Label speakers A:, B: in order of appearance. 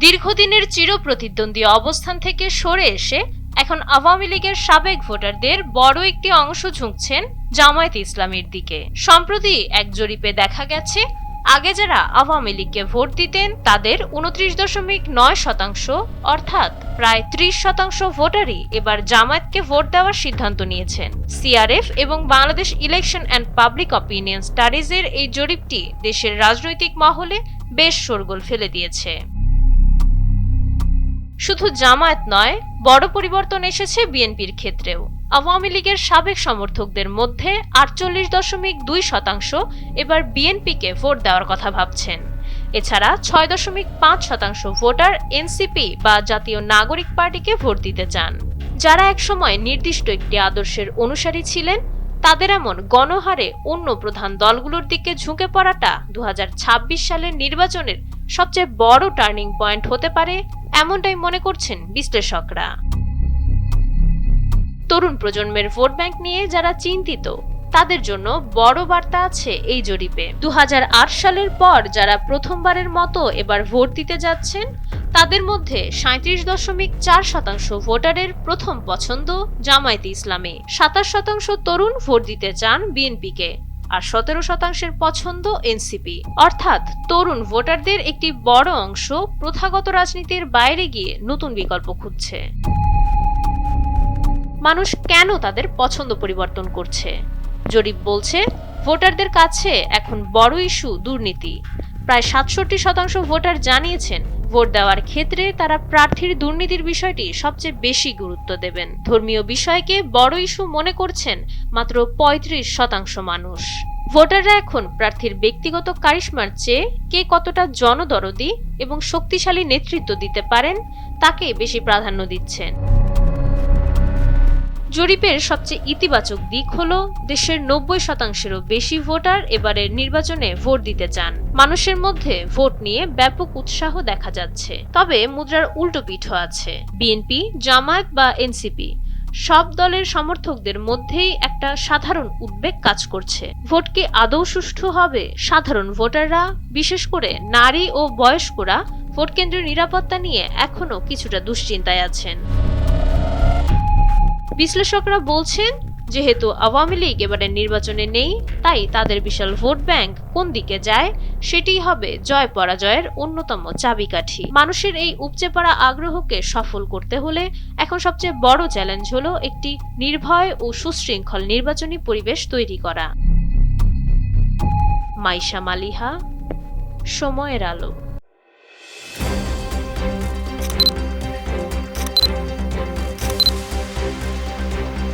A: দীর্ঘদিনের চিরপ্রতিদ্বন্দ্বী অবস্থান থেকে সরে এসে এখন আওয়ামী লীগের সাবেক ভোটারদের বড় একটি অংশ ঝুঁকছেন জামায়াতে ইসলামীর দিকে। সম্প্রতি এক জরিপে দেখা গেছে, আগে যারা আওয়ামী লীগকে ভোট দিতেন তাদের 29.9% অর্থাৎ প্রায় 30% ভোটারই এবার জামায়াতকে ভোট দেওয়ার সিদ্ধান্ত নিয়েছেন। সিআরএফ এবং Bangladesh election and public opinion স্টাডিজের এই জরিপটি দেশের রাজনৈতিক মহলে বেশ শোরগোল ফেলে দিয়েছে। শুধু জামায়াত নয়, বড় পরিবর্তন এসেছে বিএনপির ক্ষেত্রেও। আওয়ামী লীগের সাবেক সমর্থকদের মধ্যে 48.2% এবার বিএনপিকে ভোট দেওয়ার কথা ভাবছেন। এছাড়া 6.5% ভোটার এনসিপি বা জাতীয় নাগরিক পার্টিকে ভোট দিতে চান। যারা একসময় নির্দিষ্ট একটি আদর্শের অনুসারী ছিলেন, তাদের এমন গণহারে অন্য প্রধান দলগুলোর দিকে ঝুঁকে পড়াটা 2026 সালের নির্বাচনের সবচেয়ে বড় টার্নিং পয়েন্ট হতে পারে, এমনটাই মনে করছেন বিশ্লেষকরা। তরুণ প্রজন্মের ভোট ব্যাংক নিয়ে যারা চিন্তিত, তাদের জন্য বড় বার্তা আছে এই জরিপে। 2008 সালের পর যারা প্রথমবারের মতো এবার ভোট দিতে যাচ্ছেন, তাদের মধ্যে 37.4% ভোটারের প্রথম পছন্দ জামায়াতে ইসলামী। 27% তরুণ ভোট দিতে চান বিএনপিকে, আর 17% পছন্দ এনসিপি। অর্থাৎ তরুণ ভোটারদের একটি বড় অংশ প্রথাগত রাজনীতির বাইরে গিয়ে নতুন বিকল্প খুঁজছে। মানুষ কেন তাদের পছন্দ পরিবর্তন করছে? জরিপ বলছে, ভোটারদের কাছে এখন বড় ইস্যু দুর্নীতি। প্রায় 67% ভোটার জানিয়েছেন ভোট দেওয়ার ক্ষেত্রে তারা প্রার্থীর দুর্নীতির বিষয়টি সবচেয়ে বেশি গুরুত্ব দেবেন। ধর্মীয় বিষয়কে বড় ইস্যু মনে করছেন মাত্র 35% মানুষ। ভোটাররা এখন প্রার্থীর ব্যক্তিগত কারিশমার চেয়ে কে কতটা জনদরদি এবং শক্তিশালী নেতৃত্ব দিতে পারেন তাকে বেশি প্রাধান্য দিচ্ছেন। জরিপের সবচেয়ে ইতিবাচক দিক হলো, দেশের 90%-এরও বেশি ভোটার এবারের নির্বাচনে ভোট দিতে চান। মানুষের মধ্যে ভোট নিয়ে ব্যাপক উৎসাহ দেখা যাচ্ছে। তবে মুদ্রার উল্টো পিঠও আছে। বিএনপি, জামায়াত বা এনসিপি সব দলের সমর্থকদের মধ্যেই একটা সাধারণ উদ্বেগ কাজ করছে। ভোট কি আদৌ সুষ্ঠু হবে? সাধারণ ভোটাররা, বিশেষ করে নারী ও বয়স্করা ভোট কেন্দ্রের নিরাপত্তা নিয়ে এখনো কিছুটা দুশ্চিন্তায় আছেন। বিশ্লেষকরা বলছেন, যেহেতু আওয়ামী লীগ এবারের নির্বাচনে নেই, তাই তাদের বিশাল ভোট ব্যাংক কোন দিকে যায় সেটিই হবে জয় পরাজয়ের অন্যতম চাবিকাঠি। মানুষের এই উপচে পড়া আগ্রহকে সফল করতে হলে এখন সবচেয়ে বড় চ্যালেঞ্জ হলো একটি নির্ভয় ও সুশৃঙ্খল নির্বাচনী পরিবেশ তৈরি করা। মাইশা মালিহা, সময়ের আলো।